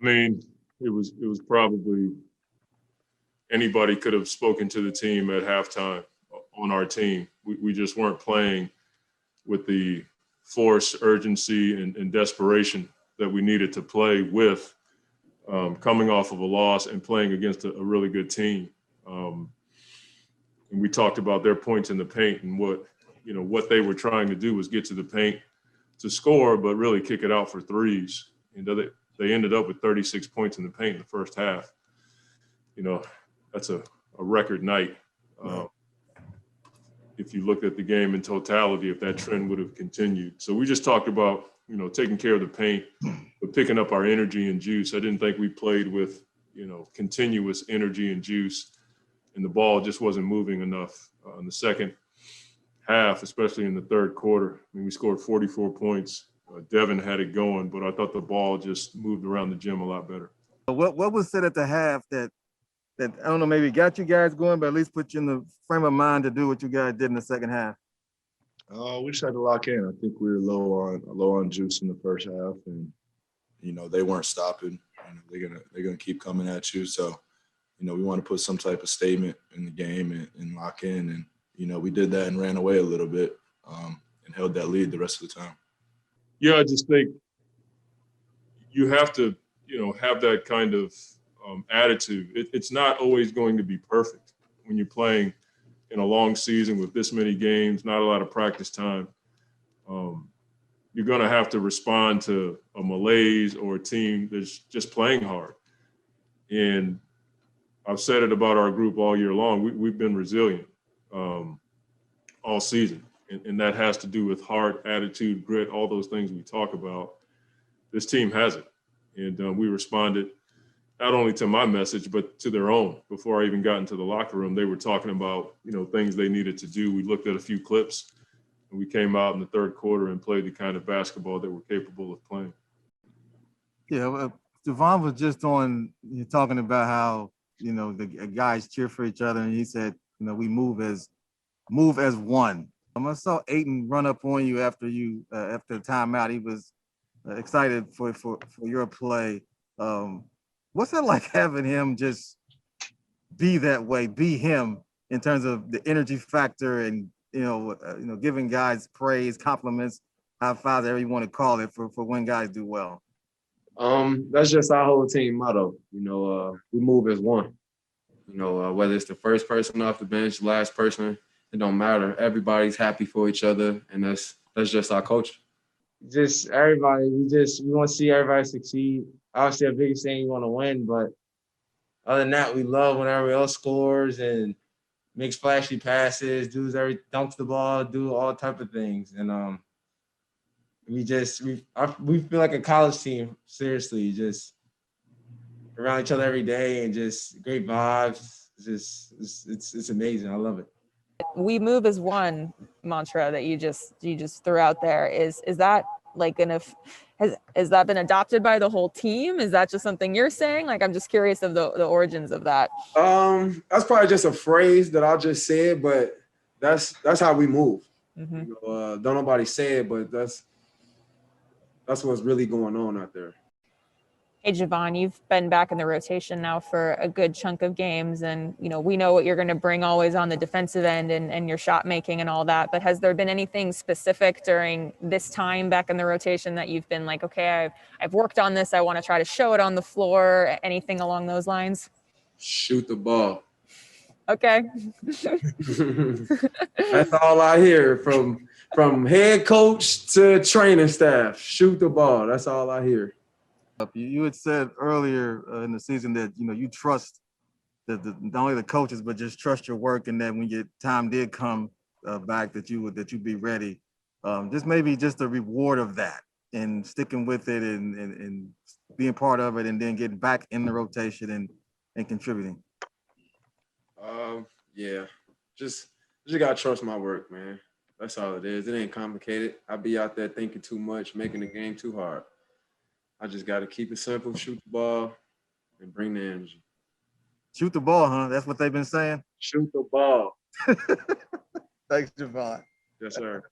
I mean, it was probably anybody could have spoken to the team at halftime on our team. We just weren't playing with the force, urgency, and desperation that we needed to play with, coming off of a loss and playing against a really good team. And we talked about their points in the paint and what they were trying to do was get to the paint to score, but really kick it out for threes. They ended up with 36 points in the paint in the first half. That's a record night. If you looked at the game in totality, if that trend would have continued. So we just talked about, taking care of the paint, but picking up our energy and juice. I didn't think we played with, continuous energy and juice, and the ball just wasn't moving enough in the second half, especially in the third quarter. I mean, we scored 44 points. Devin had it going, but I thought the ball just moved around the gym a lot better. What was said at the half that I don't know, maybe got you guys going, but at least put you in the frame of mind to do what you guys did in the second half? We just had to lock in. I think we were low on juice in the first half, and they weren't stopping. They're gonna keep coming at you. So, we want to put some type of statement in the game and lock in. And we did that and ran away a little bit and held that lead the rest of the time. Yeah, I just think you have to, have that kind of attitude. It's not always going to be perfect when you're playing in a long season with this many games, not a lot of practice time. You're going to have to respond to a malaise or a team that's just playing hard. And I've said it about our group all year long. We've been resilient all season. And that has to do with heart, attitude, grit, all those things we talk about. This team has it. And we responded not only to my message, but to their own. Before I even got into the locker room, they were talking about, things they needed to do. We looked at a few clips, and we came out in the third quarter and played the kind of basketball that we're capable of playing. Yeah, Devon was just talking about how, the guys cheer for each other, and he said, we move as one. I saw Ayton run up on you after the timeout. He was excited for your play. What's that like having him just be that way, be him in terms of the energy factor and giving guys praise, compliments, high fives, however you want to call it, for when guys do well? That's just our whole team motto. We move as one. Whether it's the first person off the bench, the last person, it don't matter. Everybody's happy for each other, and that's just our culture. Just everybody, we want to see everybody succeed. Obviously, the biggest thing, we want to win, but other than that, we love when everybody else scores and makes flashy passes, dunks the ball, do all type of things, and we feel like a college team. Seriously, just around each other every day and just great vibes. It's amazing. I love it. We move as one mantra that you just threw out there. Is that like has that been adopted by the whole team? Is that just something you're saying? Like, I'm just curious of the origins of that. That's probably just a phrase that I just said, but that's how we move. Mm-hmm. Don't nobody say it, but that's what's really going on out there. Hey, Javon, you've been back in the rotation now for a good chunk of games, and we know what you're going to bring always on the defensive end and your shot making and all that. But has there been anything specific during this time back in the rotation that you've been like, okay, I've worked on this, I want to try to show it on the floor? Anything along those lines? Shoot the ball. Okay. That's all I hear from head coach to training staff. Shoot the ball. That's all I hear. You had said earlier in the season that you trust not only the coaches, but just trust your work, and that when your time did come back, that you'd be ready. Just maybe just the reward of that and sticking with it and being part of it, and then getting back in the rotation and contributing. Yeah, just gotta trust my work, man. That's all it is. It ain't complicated. I be out there thinking too much, making the game too hard. I just got to keep it simple, shoot the ball, and bring the energy. Shoot the ball, huh? That's what they've been saying? Shoot the ball. Thanks, Javon. Yes, sir.